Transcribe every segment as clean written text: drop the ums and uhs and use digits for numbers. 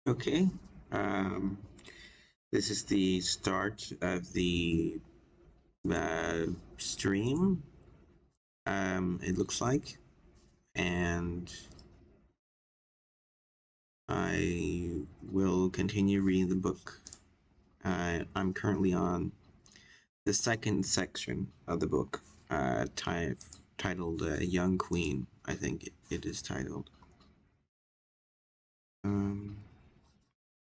Okay. Um, this is the start of the stream. It looks like, and I will continue reading the book. I'm currently on the second section of the book, titled "Young Queen." I think it is titled. Um,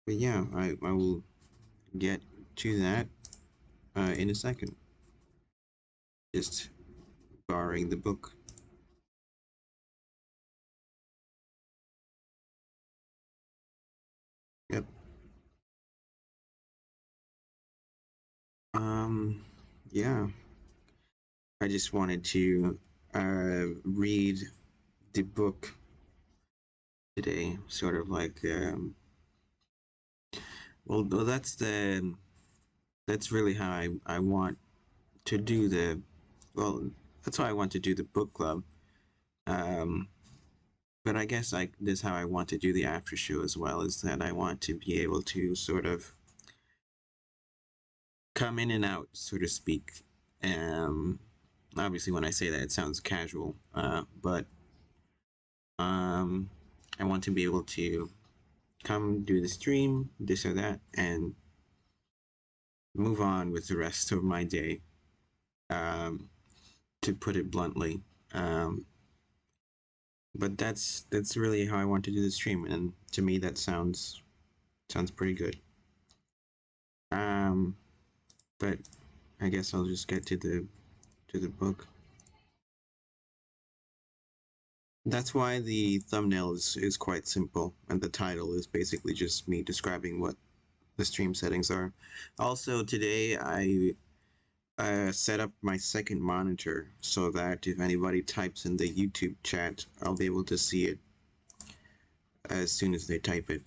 but yeah, I will get to that in a second. Just borrowing the book. Yep. Um, yeah. I just wanted to read the book today, sort of like, well, that's really how I want to do well, that's how I want to do the book club. Um, but I guess this is how I want to do the after show as well, is that I want to be able to sort of come in and out, so to speak. Um, Obviously, when I say that, it sounds casual, but um, I want to be able to come do the stream, this or that, and move on with the rest of my day. Um, to put it bluntly, but that's really how I want to do the stream, and to me that sounds pretty good. Um, but I guess I'll just get to the book. That's why the thumbnail is quite simple, and the title is basically just me describing what the stream settings are. Also, today I set up my second monitor so that if anybody types in the YouTube chat, I'll be able to see it as soon as they type it.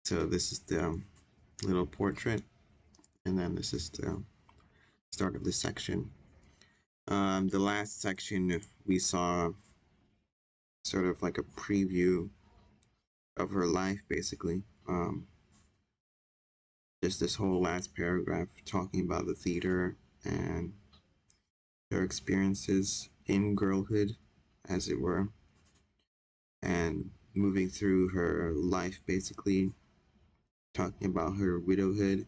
So this is the little portrait, and then this is the start of the section. The last section we saw sort of like a preview of her life, basically. Just this whole last paragraph talking about the theater and her experiences in girlhood, as it were, and moving through her life, basically talking about her widowhood,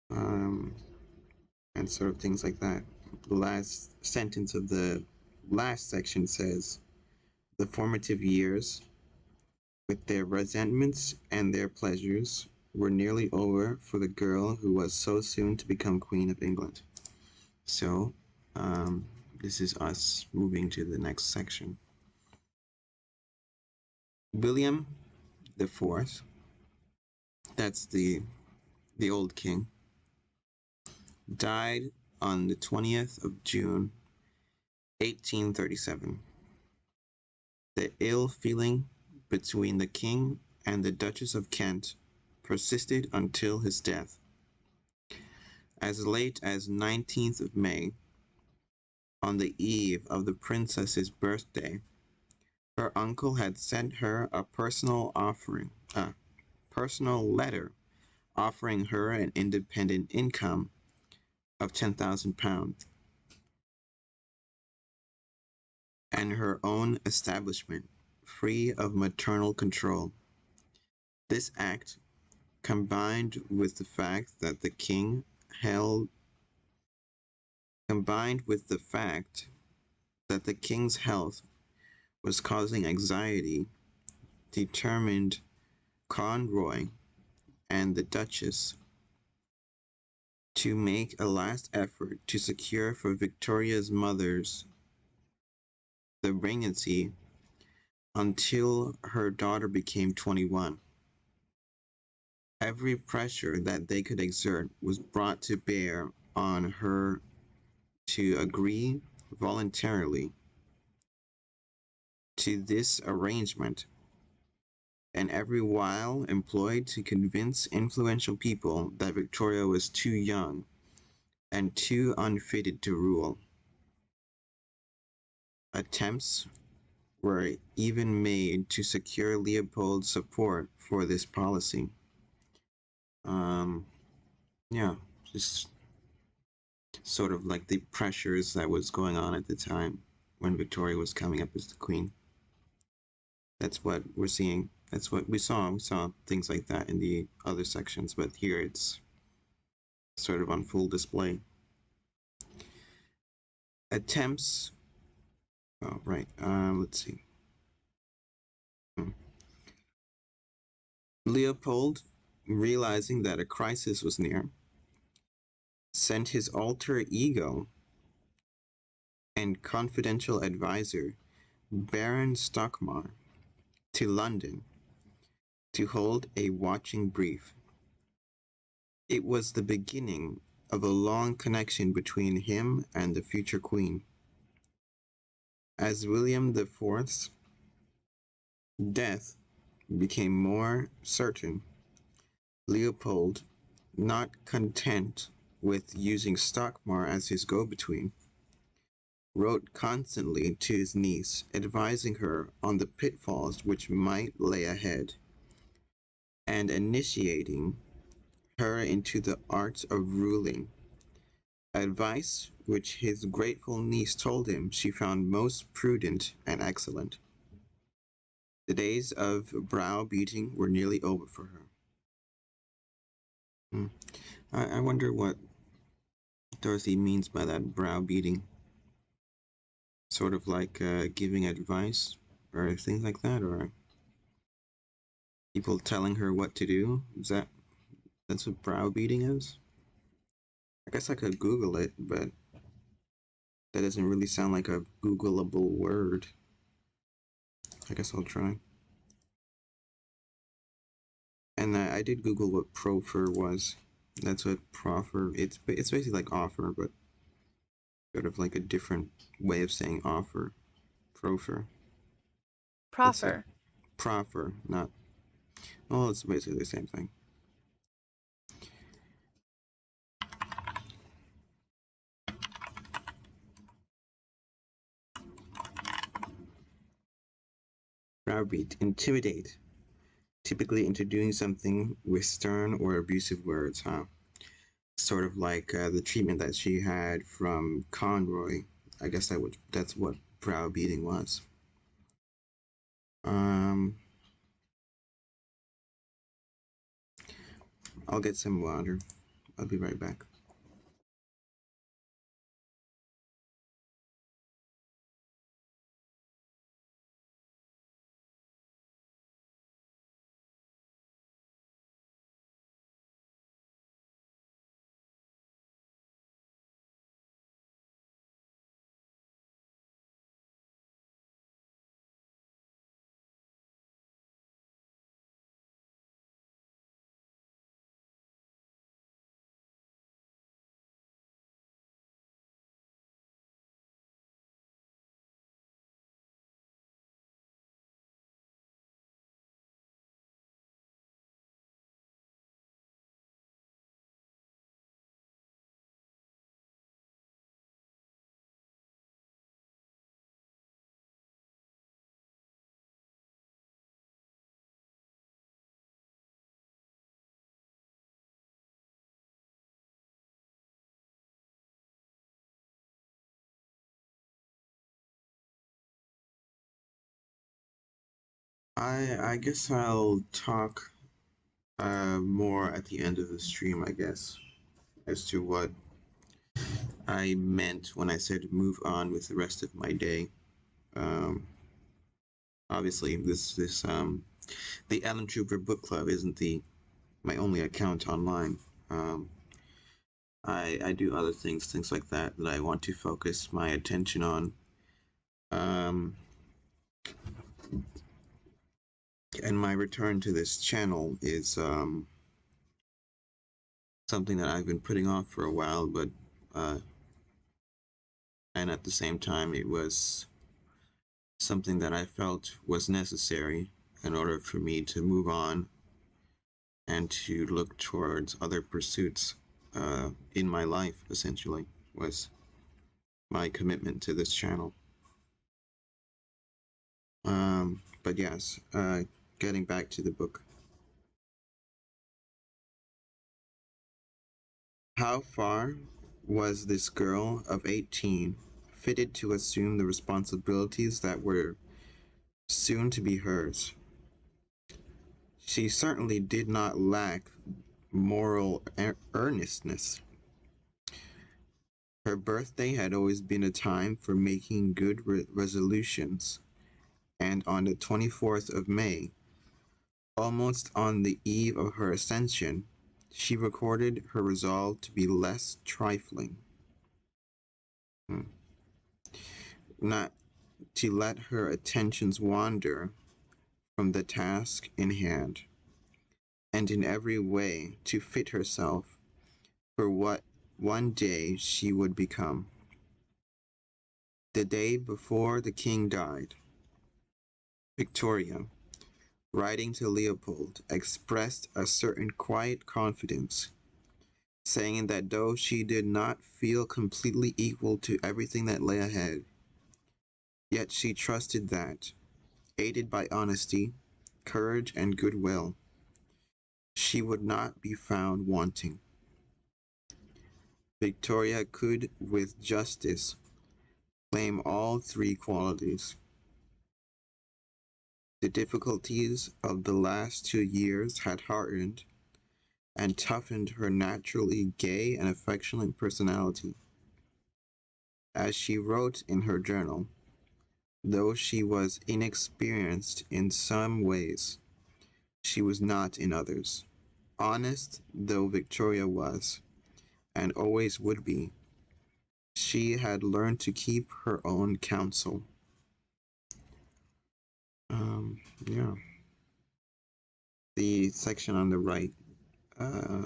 um, and sort of things like that. The last sentence of the last section says, "The formative years, with their resentments and their pleasures, were nearly over for the girl who was so soon to become Queen of England." So, this is us moving to the next section. William the Fourth, that's the old king, died on the 20th of June, 1837. The ill feeling between the king and the Duchess of Kent persisted until his death. As late as 19th of May, on the eve of the princess's birthday, her uncle had sent her a personal letter offering her an independent income of £10,000 and her own establishment, free of maternal control. This act, combined with the fact that the king held combined with the fact that the king's health was causing anxiety, determined Conroy and the Duchess to make a last effort to secure for Victoria's mothers the regency until her daughter became 21. Every pressure that they could exert was brought to bear on her to agree voluntarily to this arrangement, and every wile employed to convince influential people that Victoria was too young and too unfitted to rule. Attempts were even made to secure Leopold's support for this policy. Yeah, just sort of like the pressures that was going on at the time when Victoria was coming up as the queen. That's what we're seeing. That's what we saw. We saw things like that in the other sections, but here it's sort of on full display. Attempts. Oh, right. Let's see. Leopold, realizing that a crisis was near, sent his alter ego and confidential advisor, Baron Stockmar, to London to hold a watching brief. It was the beginning of a long connection between him and the future queen. As William IV's death became more certain, Leopold, not content with using Stockmar as his go-between, wrote constantly to his niece, advising her on the pitfalls which might lay ahead, and initiating her into the art of ruling, advice which his grateful niece told him she found most prudent and excellent. The days of brow-beating were nearly over for her. Hmm. I wonder what Dorothy means by that brow-beating. Sort of like giving advice or things like that, or people telling her what to do. That's what browbeating is? I guess I could Google it, but that doesn't really sound like a Googleable word. I guess I'll try. And I did Google what proffer was. That's what proffer. It's basically like offer, but sort of like a different way of saying offer. Proffer. That's it. Proffer. Proffer, not. Well, it's basically the same thing. Browbeat, intimidate. Typically into doing something with stern or abusive words, huh? Sort of like the treatment that she had from Conroy. I guess that's what browbeating was. Um, I'll get some water. I'll be right back. I guess I'll talk more at the end of the stream, I guess, as to what I meant when I said move on with the rest of my day. Um, Obviously, the Alan Trooper Book Club isn't the my only account online. Um, I do other things like that I want to focus my attention on. Um, and my return to this channel is something that I've been putting off for a while, but and at the same time, it was something that I felt was necessary in order for me to move on and to look towards other pursuits in my life, essentially, was my commitment to this channel. But yes, getting back to the book. How far was this girl of 18 fitted to assume the responsibilities that were soon to be hers? She certainly did not lack moral earnestness. Her birthday had always been a time for making good resolutions, and on the 24th of May, almost on the eve of her ascension, she recorded her resolve to be less trifling, not to let her attentions wander from the task in hand, and in every way to fit herself for what one day she would become. The day before the king died, Victoria, writing to Leopold, expressed a certain quiet confidence, saying that though she did not feel completely equal to everything that lay ahead, yet she trusted that, aided by honesty, courage, and goodwill, she would not be found wanting. Victoria could with justice claim all three qualities. The difficulties of the last 2 years had hardened and toughened her naturally gay and affectionate personality. As she wrote in her journal, though she was inexperienced in some ways, she was not in others. Honest though Victoria was, and always would be, she had learned to keep her own counsel. Yeah. The section on the right uh,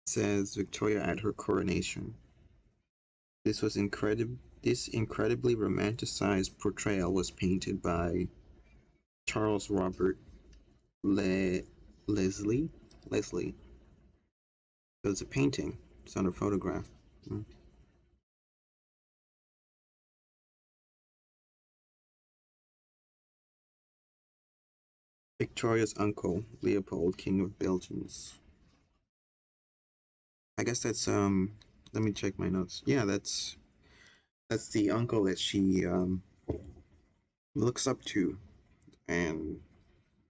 says Victoria at her coronation. This was incredible. This incredibly romanticized portrayal was painted by Charles Robert Le- Leslie. Leslie. So it's a painting. It's not a photograph. Mm. Victoria's uncle, Leopold, King of Belgians. I guess that's Let me check my notes. Yeah, that's the uncle that she looks up to, and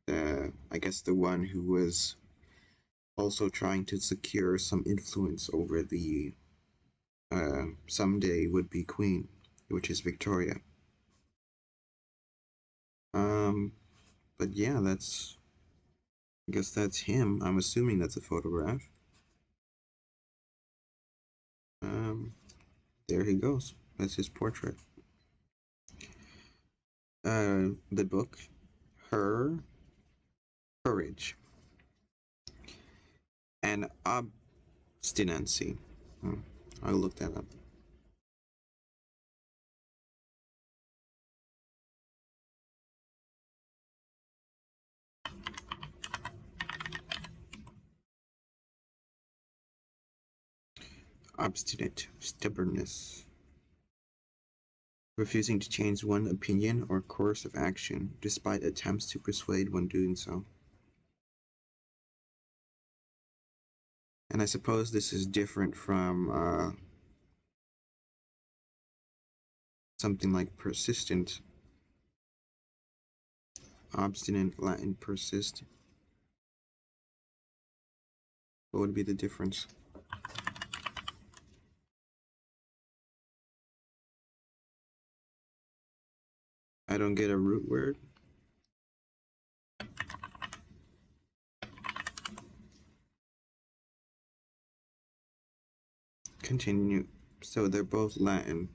I guess the one who was also trying to secure some influence over the someday would be queen, which is Victoria. Um, but yeah, I guess that's him. I'm assuming that's a photograph. Um, there he goes. That's his portrait. The book, Her Courage and Obstinacy. Hmm, I'll look that up. Obstinate, stubbornness, refusing to change one opinion or course of action despite attempts to persuade when doing so. And I suppose this is different from something like persistent, obstinate, Latin persist. What would be the difference? I don't get a root word. Continue. So they're both Latin.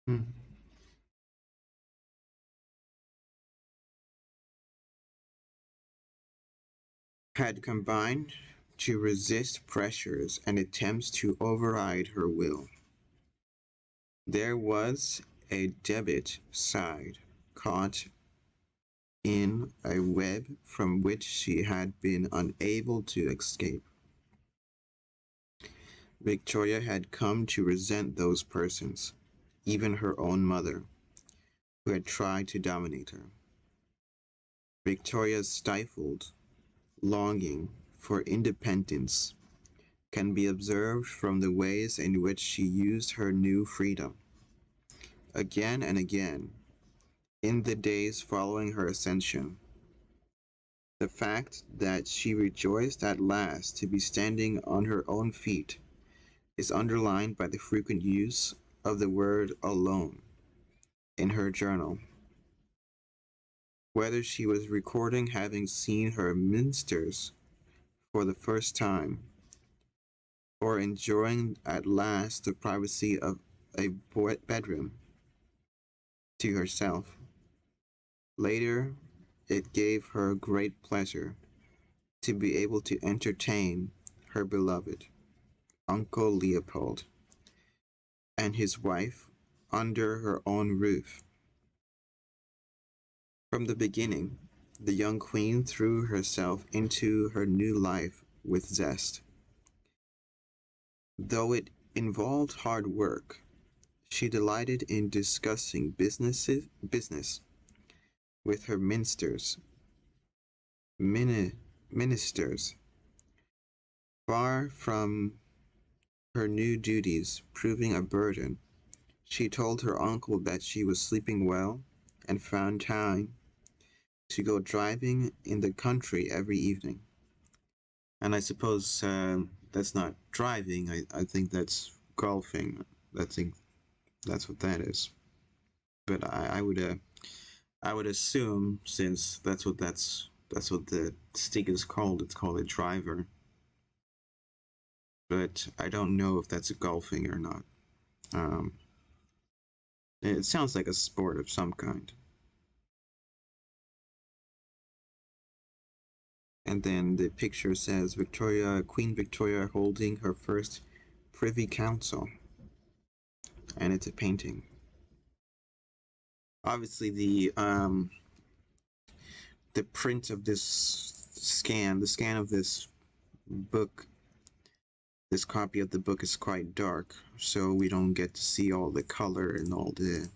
Hmm. Had combined to resist pressures and attempts to override her will. There was a debit side caught in a web from which she had been unable to escape. Victoria had come to resent those persons, even her own mother, who had tried to dominate her. Victoria's stifled longing for independence can be observed from the ways in which she used her new freedom. Again and again, in the days following her ascension, the fact that she rejoiced at last to be standing on her own feet is underlined by the frequent use of the word alone in her journal. Whether she was recording having seen her ministers for the first time, or enjoying at last the privacy of a bedroom to herself, later it gave her great pleasure to be able to entertain her beloved Uncle Leopold and his wife under her own roof. From the beginning, the young queen threw herself into her new life with zest. Though it involved hard work, she delighted in discussing business with her ministers. Far from her new duties proving a burden, she told her uncle that she was sleeping well and found time to go driving in the country every evening. And I suppose that's not driving. I think that's golfing. I think that's what that is. But I would assume, since that's what the stick is called. It's called a driver. But I don't know if that's a golfing or not. Um, it sounds like a sport of some kind. And then the picture says Queen Victoria holding her first Privy Council. And it's a painting. Obviously the print of this the scan of this book, this copy of the book is quite dark, so we don't get to see all the color and all the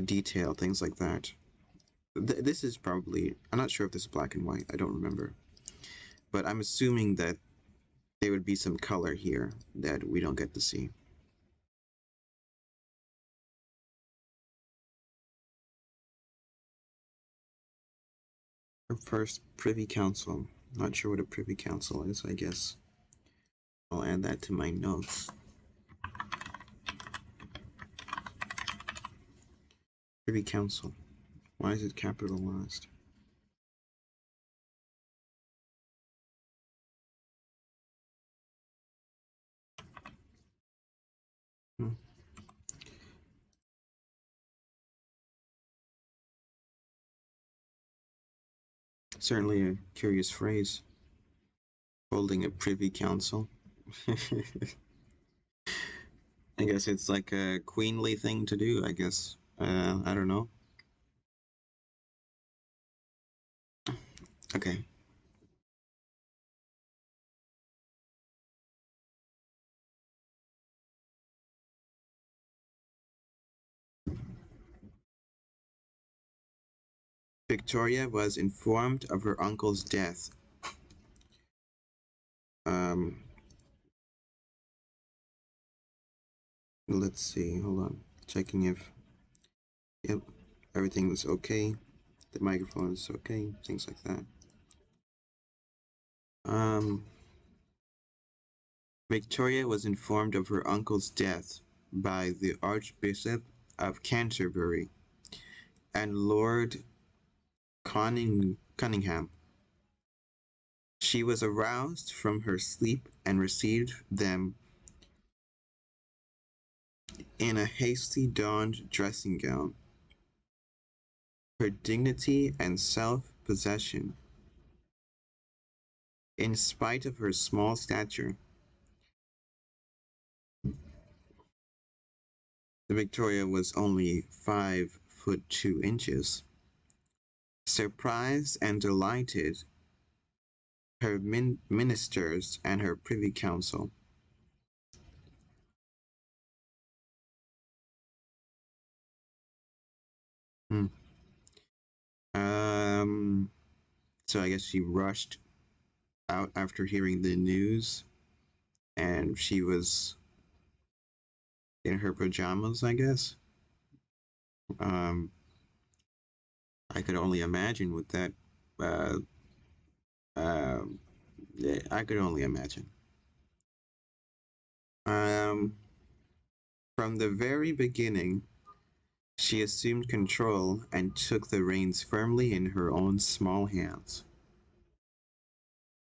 detail, things like that. This is probably, I'm not sure if this is black and white, I don't remember. But I'm assuming that there would be some color here that we don't get to see. Her first Privy Council. Not sure what a Privy Council is, I guess. I'll add that to my notes. Privy Council. Why is it capitalized? Hmm. Certainly a curious phrase. Holding a Privy Council. I guess it's like a queenly thing to do, I guess. I don't know. Okay. Victoria was informed of her uncle's death. Um, let's see, hold on. Checking if, yep, everything was okay. The microphone is okay, things like that. Victoria was informed of her uncle's death by the Archbishop of Canterbury and Lord Cunningham. She was aroused from her sleep and received them in a hasty donned dressing gown. Her dignity and self-possession, in spite of her small stature, the Victoria was only 5 foot 2 inches, surprised and delighted her ministers and her privy council. Hmm. Um, so I guess she rushed out after hearing the news, and she was in her pajamas, I guess. Um, I could only imagine what that. Uh, uh, yeah, I could only imagine. Um, from the very beginning, she assumed control and took the reins firmly in her own small hands.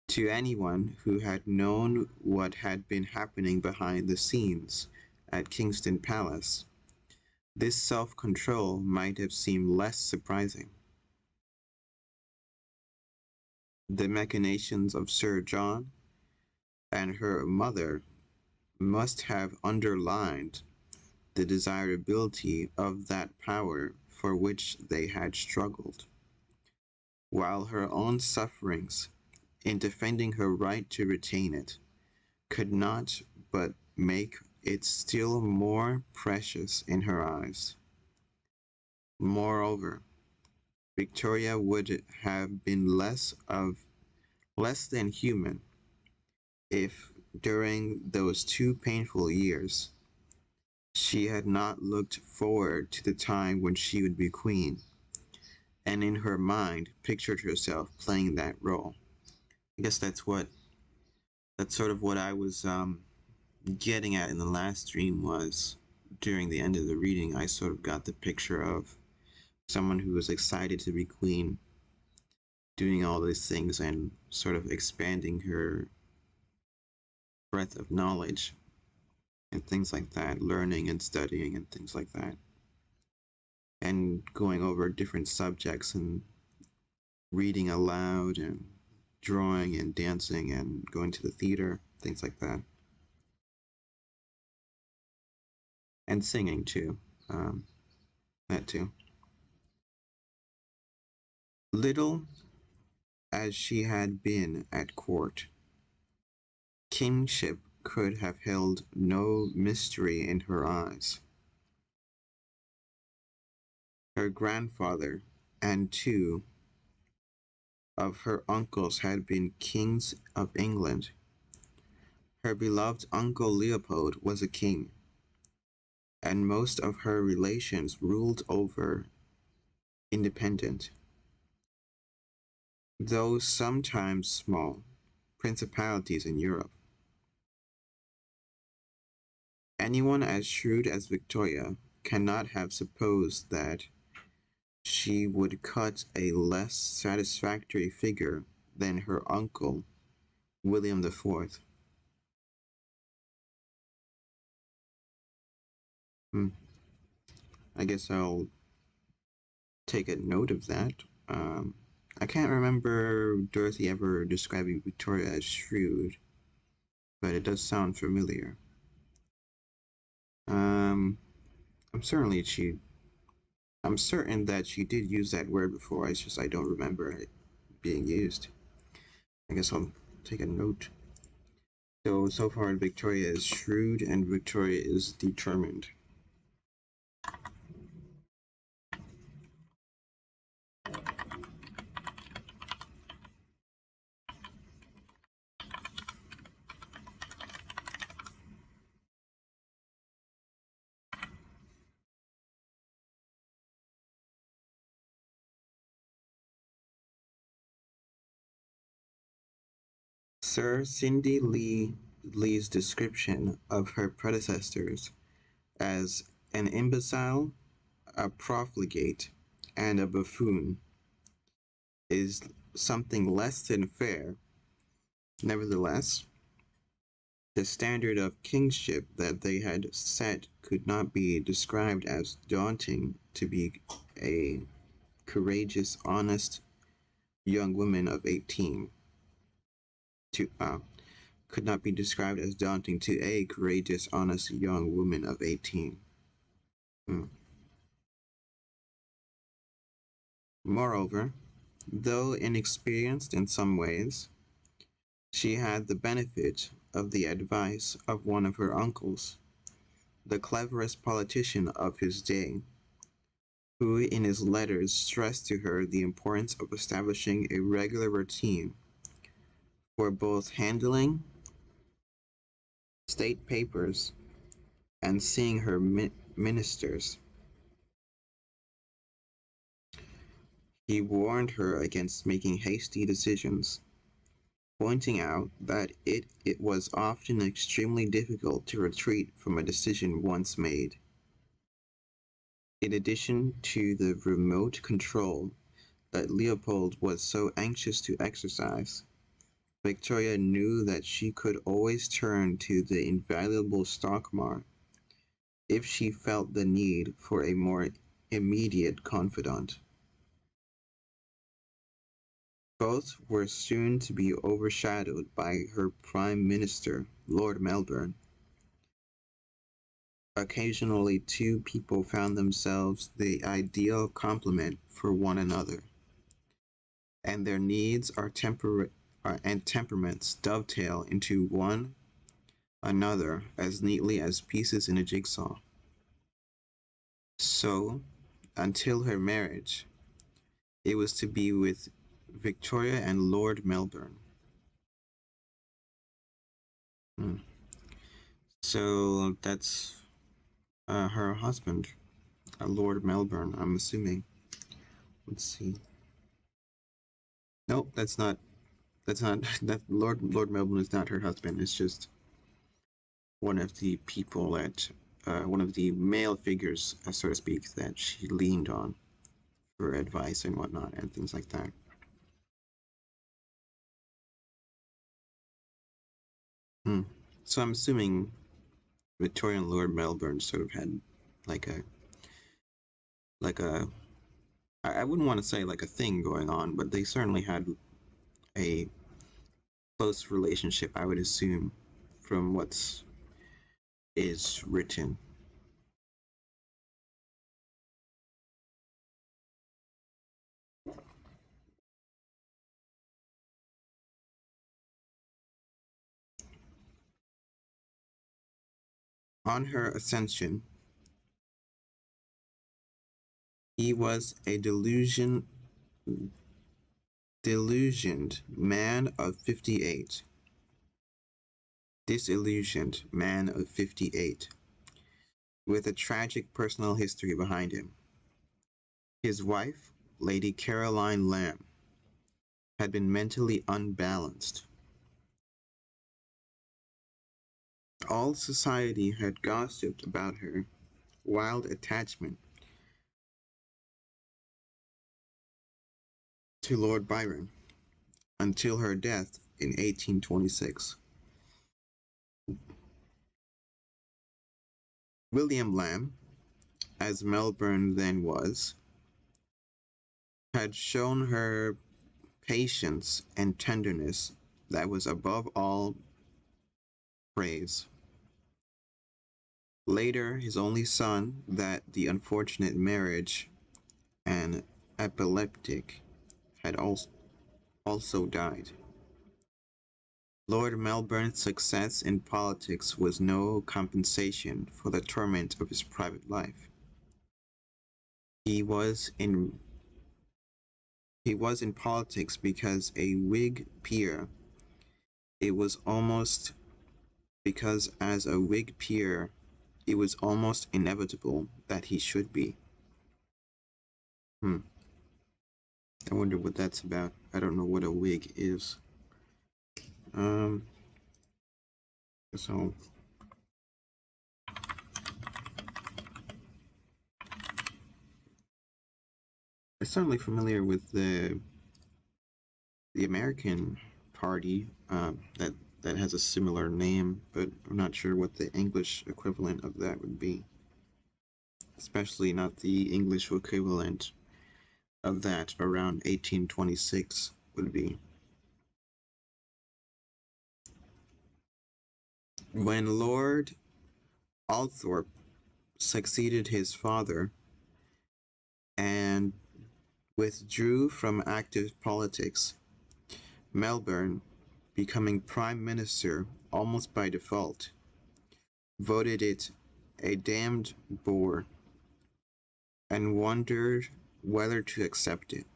To anyone who had known what had been happening behind the scenes at Kingston Palace, this self control might have seemed less surprising. The machinations of Sir John and her mother must have underlined the desirability of that power for which they had struggled, while her own sufferings in defending her right to retain it could not but make it still more precious in her eyes. Moreover, Victoria would have been less than human if, during those 2 painful years, she had not looked forward to the time when she would be queen, and in her mind pictured herself playing that role. I guess that's sort of what I was getting at in the last dream was during the end of the reading. I sort of got the picture of someone who was excited to be queen, doing all these things and sort of expanding her breadth of knowledge and things like that, learning and studying and things like that, and going over different subjects and reading aloud and drawing and dancing and going to the theater, things like that, and singing too. Um, that too. Little as she had been at court, kingship could have held no mystery in her eyes. Her grandfather and two of her uncles had been kings of England. Her beloved uncle Leopold was a king, and most of her relations ruled over independent, though sometimes small, principalities in Europe. Anyone as shrewd as Victoria cannot have supposed that she would cut a less satisfactory figure than her uncle, William the Fourth. Hmm. I guess I'll take a note of that. Um, I can't remember Dorothy ever describing Victoria as shrewd, but it does sound familiar. Um, I'm certainly she. I'm certain that she did use that word before. It's just I don't remember it being used. I guess I'll take a note. So far Victoria is shrewd and Victoria is determined. Sir Cindy Lee's description of her predecessors as an imbecile, a profligate, and a buffoon is something less than fair. Nevertheless, the standard of kingship that they had set could not be described as daunting to be a courageous, honest young woman of 18. To, could not be described as daunting to a courageous, honest young woman of 18. Hmm. Moreover, though inexperienced in some ways, she had the benefit of the advice of one of her uncles, the cleverest politician of his day, who in his letters stressed to her the importance of establishing a regular routine for both handling state papers and seeing her ministers. He warned her against making hasty decisions, pointing out that it was often extremely difficult to retreat from a decision once made. In addition to the remote control that Leopold was so anxious to exercise, Victoria knew that she could always turn to the invaluable Stockmar if she felt the need for a more immediate confidant. Both were soon to be overshadowed by her Prime Minister, Lord Melbourne. Occasionally two people found themselves the ideal complement for one another, and their needs and temperaments dovetail into one another as neatly as pieces in a jigsaw. So, until her marriage, it was to be with Victoria and Lord Melbourne. Hmm. So that's her husband, Lord Melbourne, I'm assuming. Let's see. Nope, that's not. That's not. That Lord Melbourne is not her husband. It's just one of the people that, one of the male figures, so to speak, that she leaned on for advice and whatnot and things like that. Hmm. So I'm assuming Victoria and Lord Melbourne sort of had like a like a I wouldn't want to say like a thing going on, but they certainly had a close relationship, I would assume, from what's is written. On her ascension, he was a delusioned man of 58. Disillusioned man of 58, with a tragic personal history behind him. His wife, Lady Caroline Lamb, had been mentally unbalanced. All society had gossiped about her wild attachment to Lord Byron until her death in 1826. William Lamb, as Melbourne then was, had shown her patience and tenderness that was above all praise. Later, his only son, that the unfortunate marriage, an epileptic, had also died. Lord Melbourne's success in politics was no compensation for the torment of his private life. He was in he was in politics because a Whig peer. It was almost because as a Whig peer, it was almost inevitable that he should be. Hmm. I wonder what that's about. I don't know what a Whig is. Um. So I'm certainly familiar with the American Party that has a similar name, but I'm not sure what the English equivalent of that would be. Especially not the English equivalent of that around 1826 would be. When Lord Althorp succeeded his father and withdrew from active politics. Melbourne, becoming Prime Minister almost by default, voted it a damned bore and wondered whether to accept it.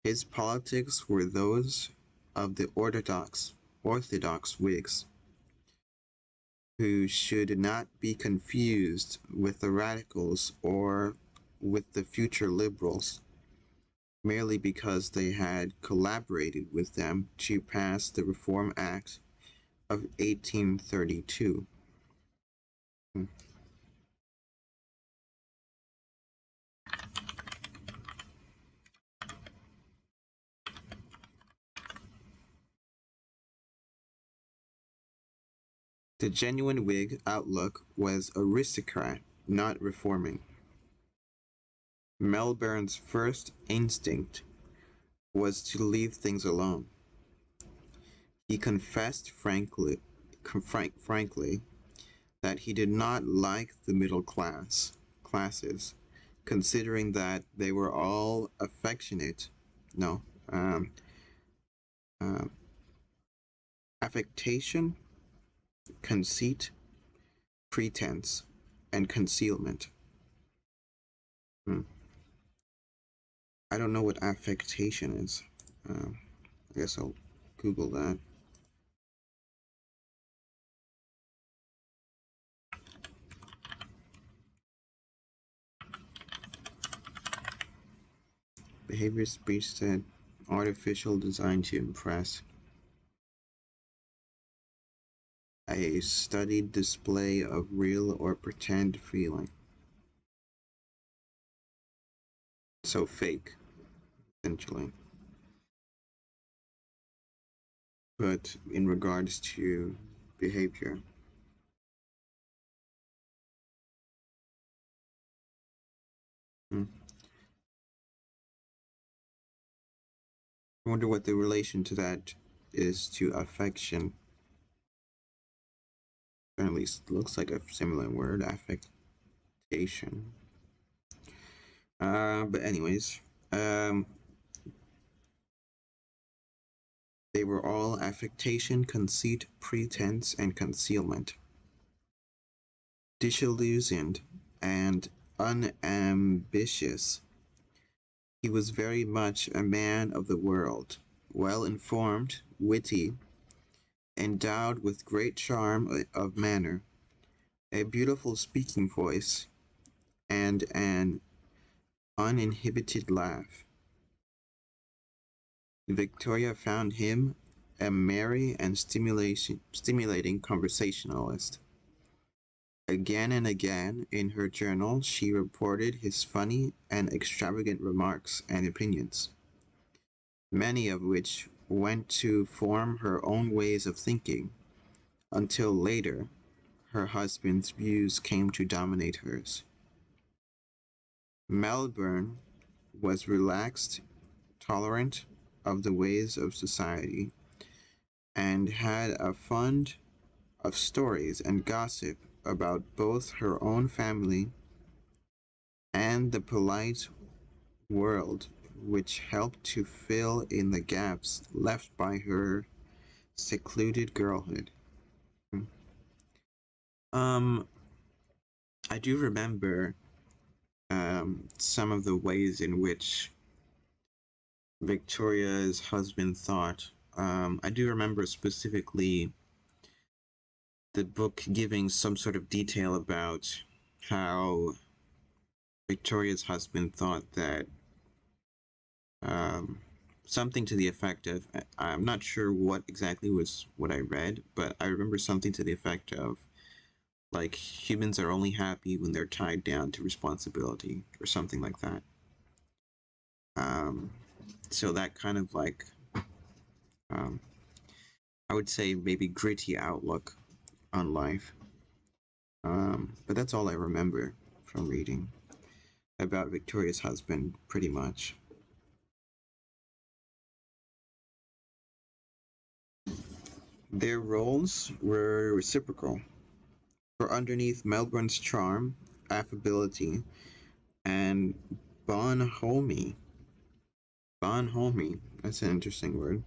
His politics were those of the orthodox Whigs, who should not be confused with the radicals or with the future liberals, merely because they had collaborated with them to pass the Reform Act of 1832. The genuine Whig outlook was aristocrat, not reforming. Melbourne's first instinct was to leave things alone. He confessed frankly that he did not like the middle classes, considering that they were all no, um, uh, affectation, conceit, pretense, and concealment. Hmm. I don't know what affectation is. I guess I'll Google that. Behavior speech said artificial design to impress. A studied display of real or pretend feeling. So fake, essentially. But in regards to behavior, I wonder what the relation to that is to affection. Or at least looks like a similar word, affectation. But anyways, they were all affectation, conceit, pretense, and concealment. Disillusioned and unambitious, he was very much a man of the world, well informed, witty, endowed with great charm of manner, a beautiful speaking voice, and an uninhibited laugh. Victoria found him a merry and stimulating conversationalist. Again and again in her journal she reported his funny and extravagant remarks and opinions, many of which went to form her own ways of thinking, until later her husband's views came to dominate hers. Melbourne was relaxed, tolerant of the ways of society, and had a fund of stories and gossip about both her own family and the polite world, which helped to fill in the gaps left by her secluded girlhood. Um, I do remember some of the ways in which Victoria's husband thought. I do remember specifically the book giving some sort of detail about how Victoria's husband thought that um, something to the effect of, I'm not sure what exactly was what I read, but I remember something to the effect of, like, humans are only happy when they're tied down to responsibility or something like that. Um, so that kind of like, um, I would say maybe gritty outlook on life. But that's all I remember from reading about Victoria's husband, pretty much. Their roles were reciprocal, for underneath Melbourne's charm, affability, and Bonhomie. Bonhomie. That's an interesting word.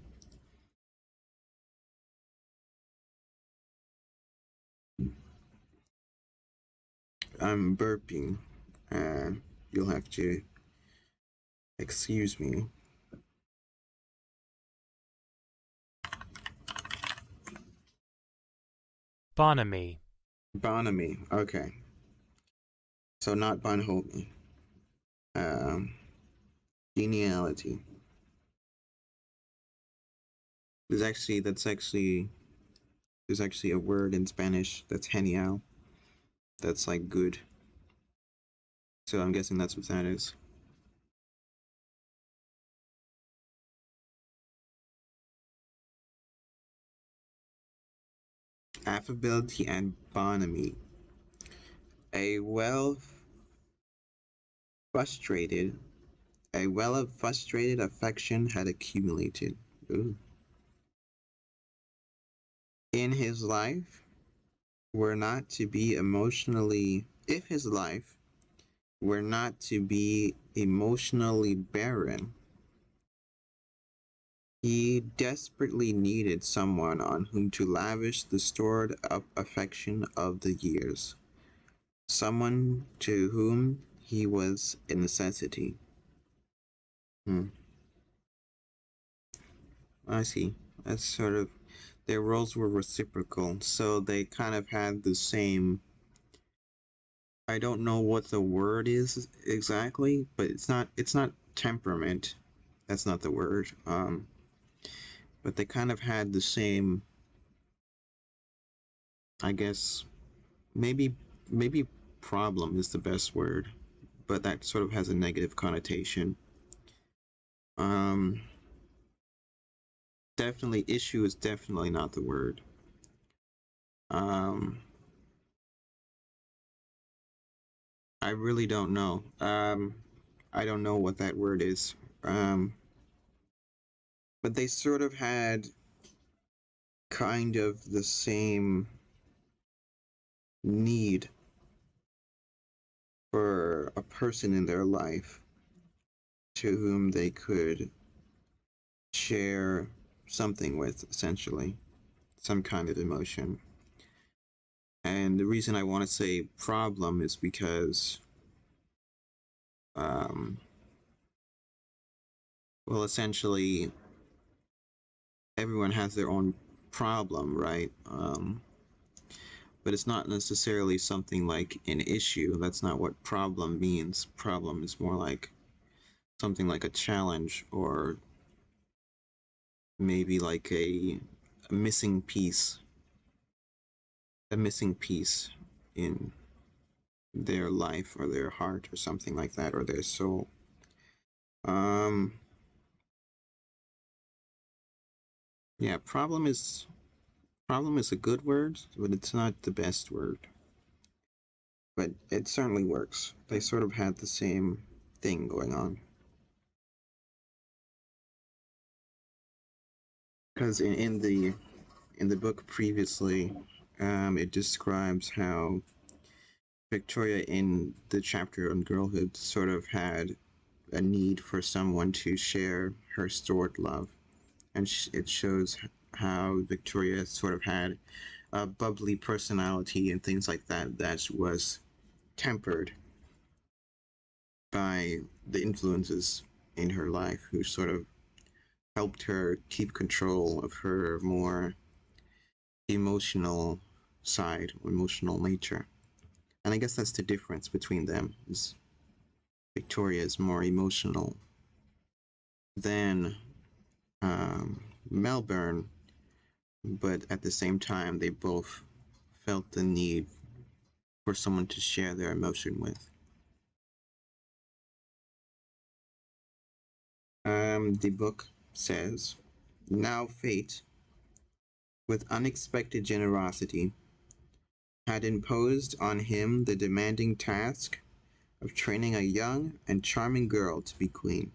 I'm burping. You'll have to excuse me. Bonhomie. Bonhomie. Okay. So not bonhomie. Um, Geniality. There's actually a word in Spanish that's genial. That's like good. So I'm guessing that's what that is. Affability and bonhomie. A well frustrated a well of frustrated affection had accumulated. Ooh. In his life were not to be emotionally if his life were not to be emotionally barren, he desperately needed someone on whom to lavish the stored up affection of the years, someone to whom he was a necessity. Hmm. I see. That's sort of their roles were reciprocal, so they kind of had the same. I don't know what the word is exactly, but it's not temperament. That's not the word. But they kind of had the same. I guess maybe maybe problem is the best word, but that sort of has a negative connotation. Um, Definitely issue is definitely not the word. Um, I really don't know. I don't know what that word is. Um, but they sort of had kind of the same need for a person in their life to whom they could share something with, essentially, some kind of emotion. And the reason I want to say problem is because, um, well, essentially, everyone has their own problem, right? But it's not necessarily something like an issue. That's not what problem means. Problem is more like something like a challenge or maybe like a missing piece, a missing piece in their life or their heart or something like that or their soul. Um, yeah, problem is a good word, but it's not the best word. But it certainly works. They sort of had the same thing going on. Because in the book previously, it describes how Victoria in the chapter on girlhood sort of had a need for someone to share her stored love, and it shows how Victoria sort of had a bubbly personality and things like that that was tempered by the influences in her life who sort of helped her keep control of her more emotional side, emotional nature. And I guess that's the difference between them. Is Victoria is more emotional than Melbourne, but at the same time, they both felt the need for someone to share their emotion with. The book says, now fate, with unexpected generosity, had imposed on him the demanding task of training a young and charming girl to be queen.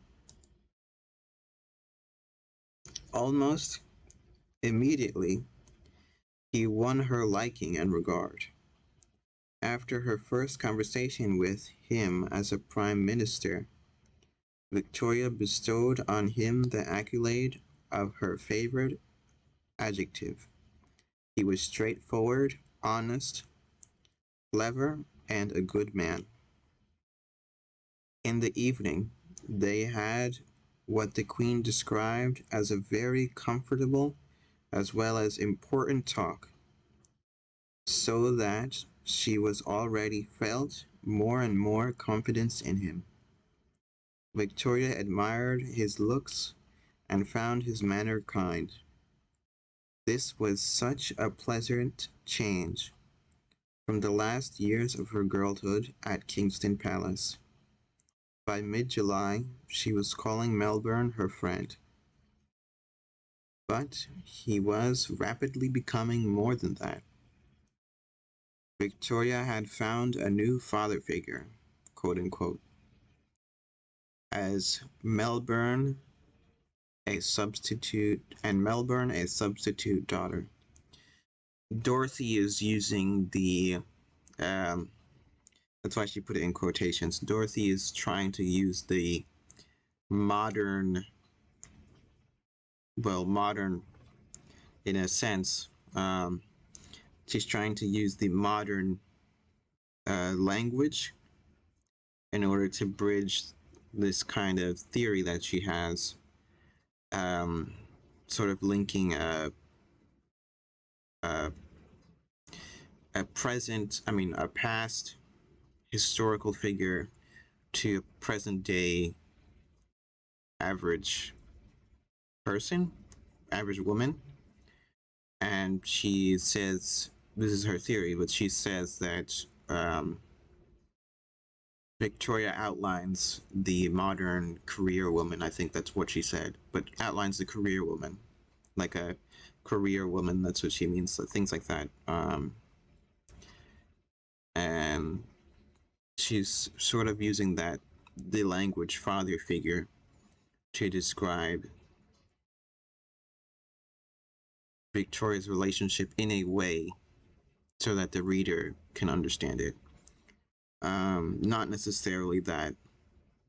Almost immediately, he won her liking and regard. After her first conversation with him as a prime minister, Victoria bestowed on him the accolade of her favorite adjective. He was straightforward, honest, clever, and a good man. In the evening, they had what the Queen described as a very comfortable as well as important talk, so that she was already felt more and more confidence in him. Victoria admired his looks and found his manner kind. This was such a pleasant change from the last years of her girlhood at Kingston Palace. By mid-July, she was calling Melbourne her friend. But he was rapidly becoming more than that. Victoria had found a new father figure, quote unquote, as Melbourne a substitute daughter. Dorothy is using the um, that's why she put it in quotations. Dorothy is trying to use the modern, modern in a sense. She's trying to use the modern language in order to bridge this kind of theory that she has, um, sort of linking a, a past historical figure to a present day average person, average woman. And she says, this is her theory, but she says that Victoria outlines the modern career woman. I think that's what she said, but outlines the career woman, like a career woman. That's what she means. So things like that. And she's sort of using the language father figure to describe Victoria's relationship in a way so that the reader can understand it. Not necessarily that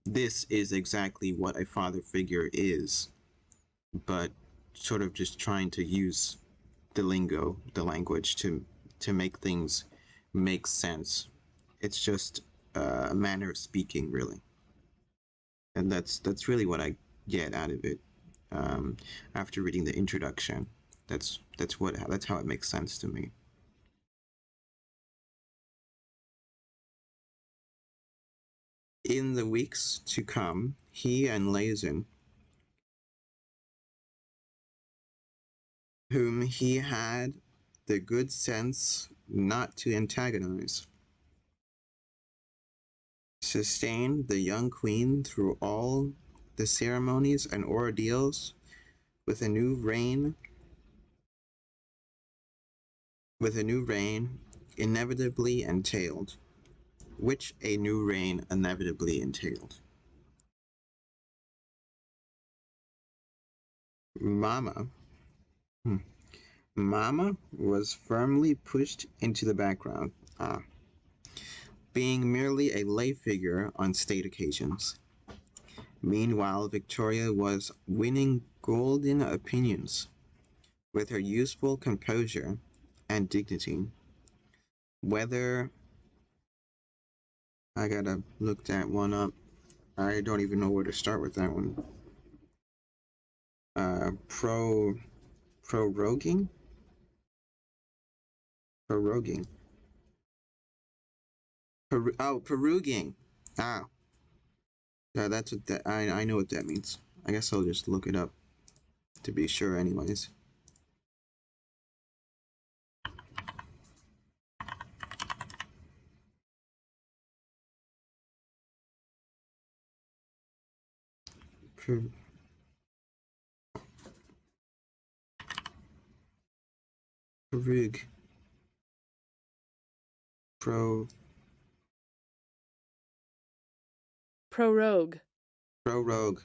this is exactly what a father figure is, but sort of just trying to use the lingo, the language to make things make sense. It's just a manner of speaking, really, and that's really what I get out of it. After reading the introduction, that's how it makes sense to me. In the weeks to come, he and Lazen, whom he had the good sense not to antagonize, sustained the young queen through all the ceremonies and ordeals with a new reign inevitably entailed, which a new reign inevitably entailed. Mama, hmm, Mama was firmly pushed into the background, being merely a lay figure on state occasions. Meanwhile, Victoria was winning golden opinions with her useful composure and dignity. Whether I gotta look that one up, I don't even know where to start with that one. Pro proroguing, proroguing, proroguing. Ah, yeah, that's what that. I know what that means. I guess I'll just look it up to be sure, anyways. Prorogue. Pro Prorogue. prorogue.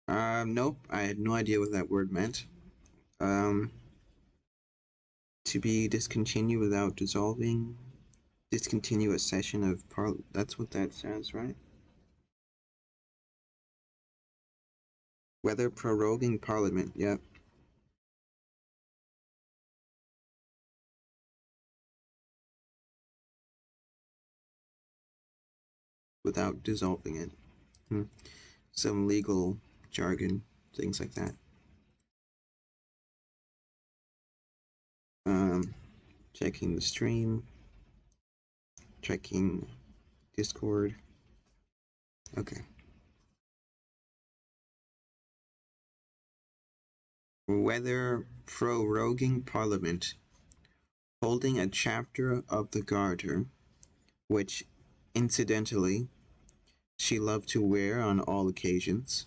Nope. I had no idea what that word meant. To be discontinued without dissolving. Discontinue a session of that's what that says, right? Whether proroguing Parliament, yep. Without dissolving it. Hmm. Some legal jargon, things like that. Um, checking the stream, checking Discord. Okay. Whether proroguing Parliament, holding a chapter of the Garter, which, incidentally, she loved to wear on all occasions,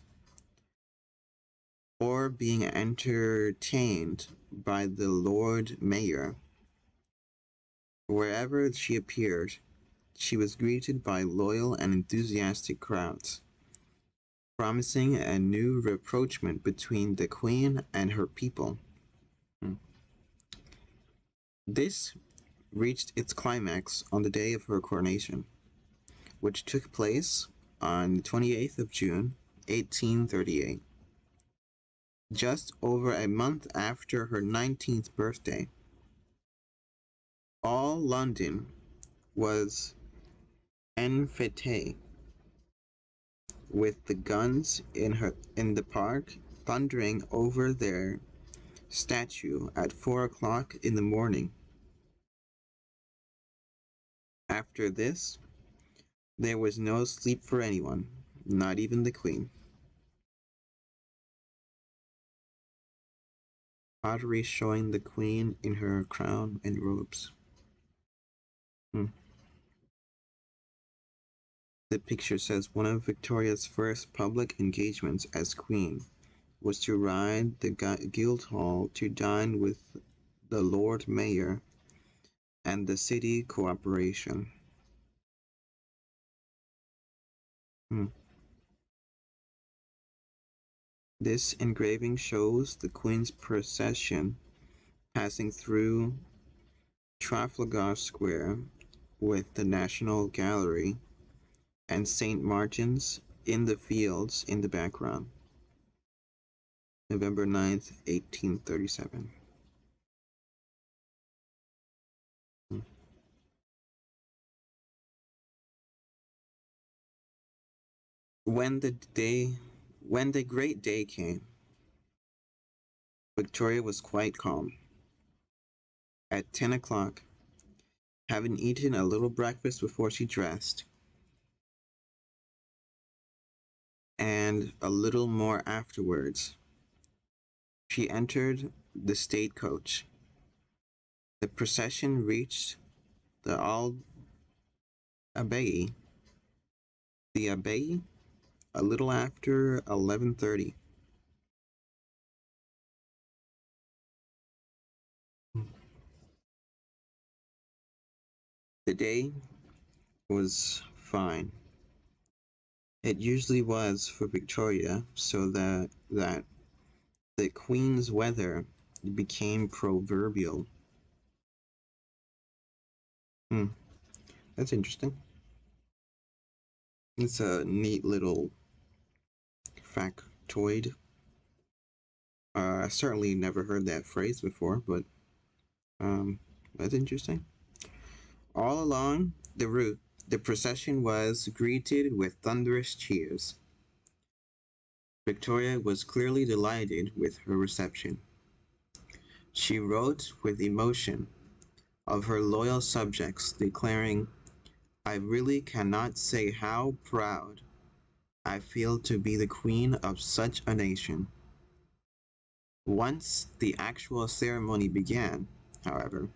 or being entertained by the Lord Mayor. Wherever she appeared, she was greeted by loyal and enthusiastic crowds, promising a new rapprochement between the Queen and her people. This reached its climax on the day of her coronation, which took place on the 28th of June, 1838, just over a month after her 19th birthday. All London was en fete, with the guns in the park thundering over their statue at 4 o'clock in the morning. After this, there was no sleep for anyone, not even the Queen. Pottery showing the Queen in her crown and robes. The picture says one of Victoria's first public engagements as Queen was to ride the Guildhall to dine with the Lord Mayor and the City Corporation. This engraving shows the Queen's procession passing through Trafalgar Square with the National Gallery and St. Martin's in the Fields in the background. November 9th, 1837. When the great day came, Victoria was quite calm. At 10 o'clock, having eaten a little breakfast before she dressed, and a little more afterwards, she entered the state coach. The procession reached the Abbey, a little after 11:30. The day was fine. It usually was for Victoria, so that the Queen's weather became proverbial. That's interesting. It's a neat little factoid. I certainly never heard that phrase before, but that's interesting. All along the route, the procession was greeted with thunderous cheers. Victoria was clearly delighted with her reception. She wrote with emotion of her loyal subjects, declaring, "I really cannot say how proud I feel to be the queen of such a nation." Once the actual ceremony began, however,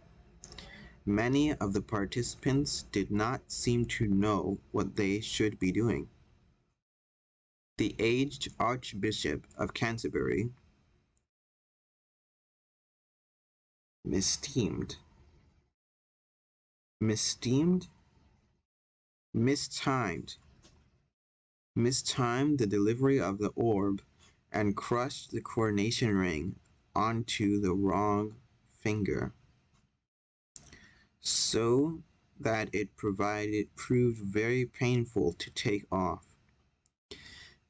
many of the participants did not seem to know what they should be doing. The aged Archbishop of Canterbury, mistimed, mistimed, mistimed the delivery of the orb and crushed the coronation ring onto the wrong finger, so that it proved very painful to take off.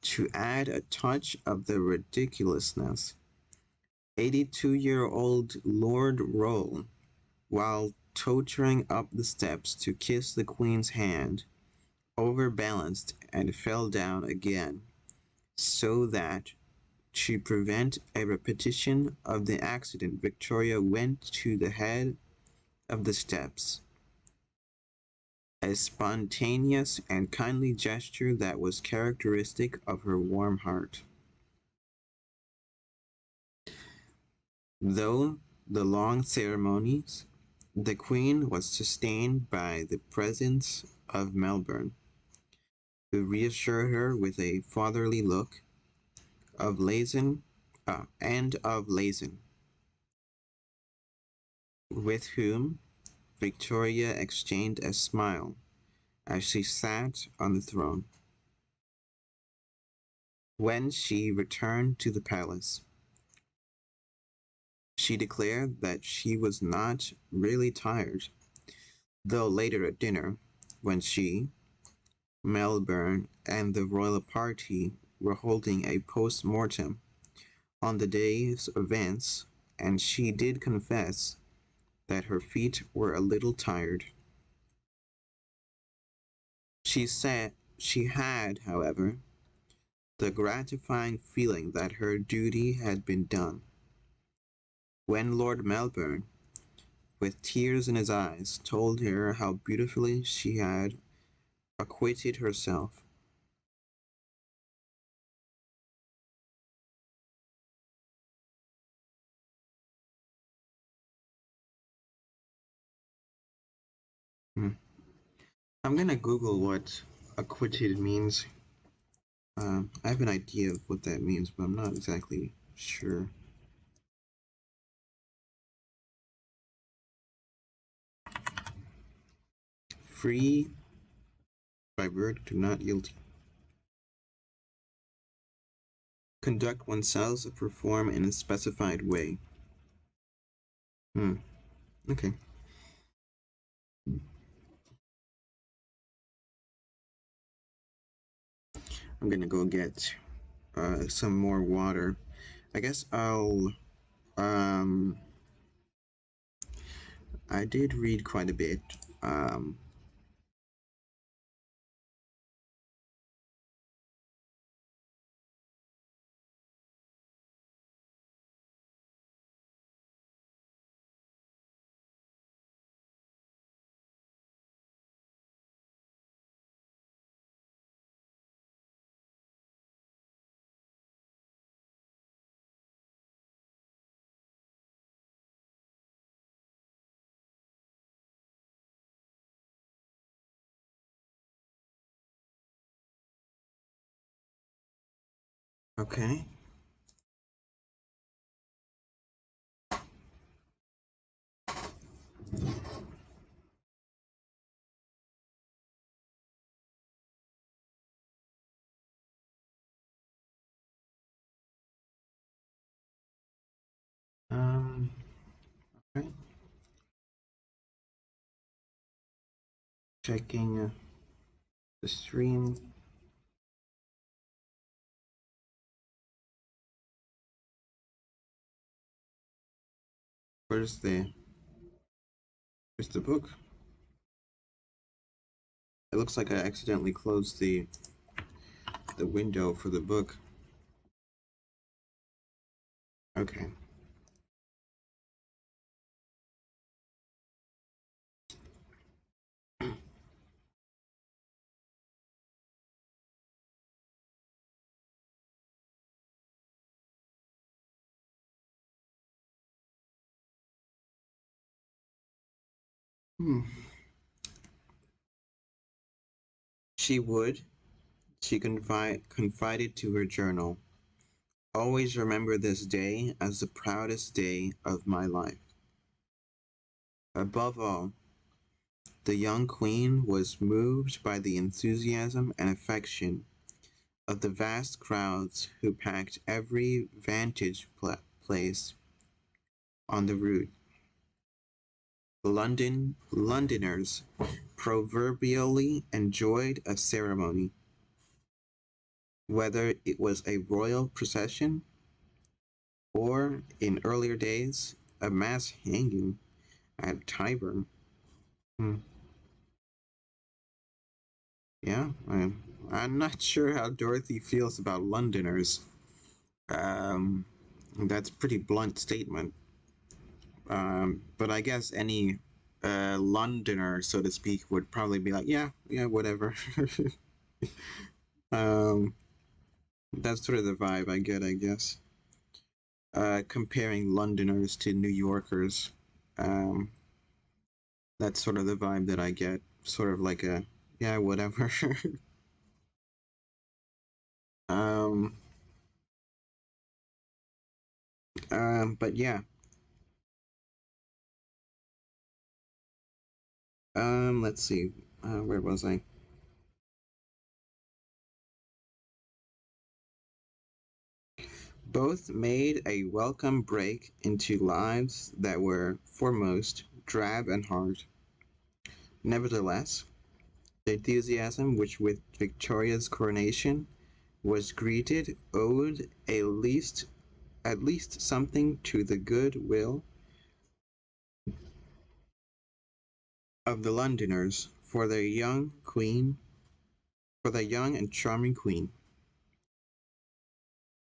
To add a touch of the ridiculousness, 82-year-old Lord Roll, while tottering up the steps to kiss the Queen's hand, overbalanced and fell down again, so that, to prevent a repetition of the accident, Victoria went to the head of the steps, a spontaneous and kindly gesture that was characteristic of her warm heart. Though the long ceremonies, the Queen was sustained by the presence of Melbourne, who reassured her with a fatherly look of Lazen, and of Lazen, with whom Victoria exchanged a smile as she sat on the throne. When she returned to the palace, she declared that she was not really tired, though later at dinner, when she, Melbourne, and the royal party were holding a post-mortem on the day's events, and she did confess that her feet were a little tired. She said she had, however, the gratifying feeling that her duty had been done. When Lord Melbourne, with tears in his eyes, told her how beautifully she had acquitted herself. Hmm. I'm gonna Google what acquitted means. I have an idea of what that means, but I'm not exactly sure. Free by verdict to not guilty. Conduct oneself or perform in a specified way. Hmm. Okay. I'm gonna go get some more water. I guess I'll. Um, I did read quite a bit. Um, okay. Um, okay. Checking the stream. Where's the book? It looks like I accidentally closed the window for the book. Okay. Hmm. She would, she confided to her journal, always remember this day as the proudest day of my life. Above all, the young queen was moved by the enthusiasm and affection of the vast crowds who packed every vantage place on the route. Londoners proverbially enjoyed a ceremony whether it was a royal procession or, in earlier days, a mass hanging at Tyburn. Hmm. Yeah, I'm not sure how Dorothy feels about Londoners. Um, that's a pretty blunt statement. But I guess any Londoner, so to speak, would probably be like, yeah, yeah, whatever. um, that's sort of the vibe I get, I guess. Comparing Londoners to New Yorkers, um, that's sort of the vibe that I get. Sort of like a, yeah, whatever. um, but yeah. Let's see. Where was I? Both made a welcome break into lives that were, for most, drab and hard. Nevertheless, the enthusiasm which with Victoria's coronation was greeted owed at least something to the good will of the Londoners for their young and charming queen.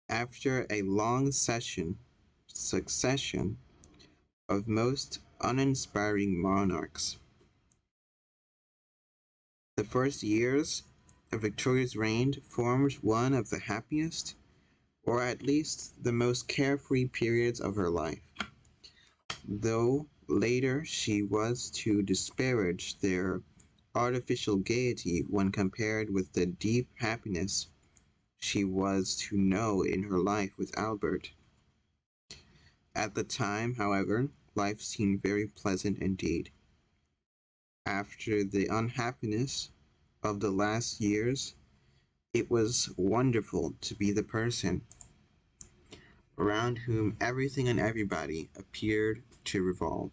After a long succession of most uninspiring monarchs, the first years of Victoria's reign formed one of the happiest, or at least the most carefree periods of her life, though later she was to disparage their artificial gaiety when compared with the deep happiness she was to know in her life with Albert. At the time, however, life seemed very pleasant indeed. After the unhappiness of the last years, it was wonderful to be the person around whom everything and everybody appeared to revolve.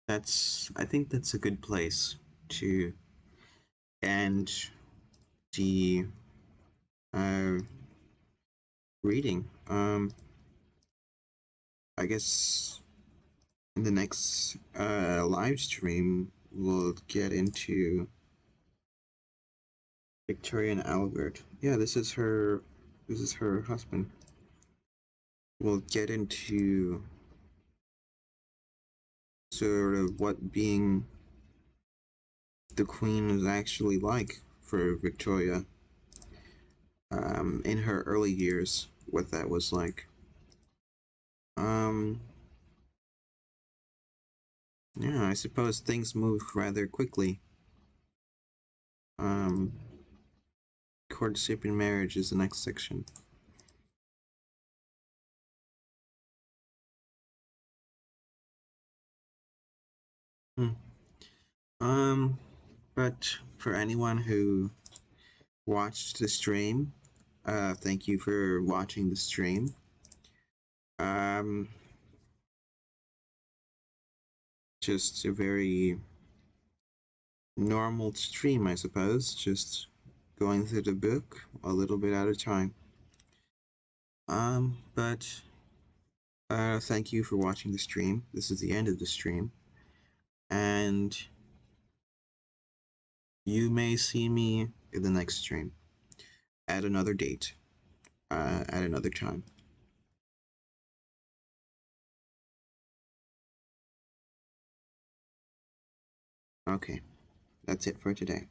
I think that's a good place to end the uh, reading. I guess in the next live stream, we'll get into Victoria and Albert. Yeah, this is her. This is her husband. We'll get into sort of what being the queen is actually like for Victoria in her early years, what that was like. Um, yeah, I suppose things moved rather quickly. Um, courtship and marriage is the next section. Hmm. Um, but for anyone who watched the stream, thank you for watching the stream. Um, just a very normal stream, I suppose. Just going through the book a little bit at a time. But thank you for watching the stream. This is the end of the stream, and you may see me in the next stream at another date, at another time. Okay, that's it for today.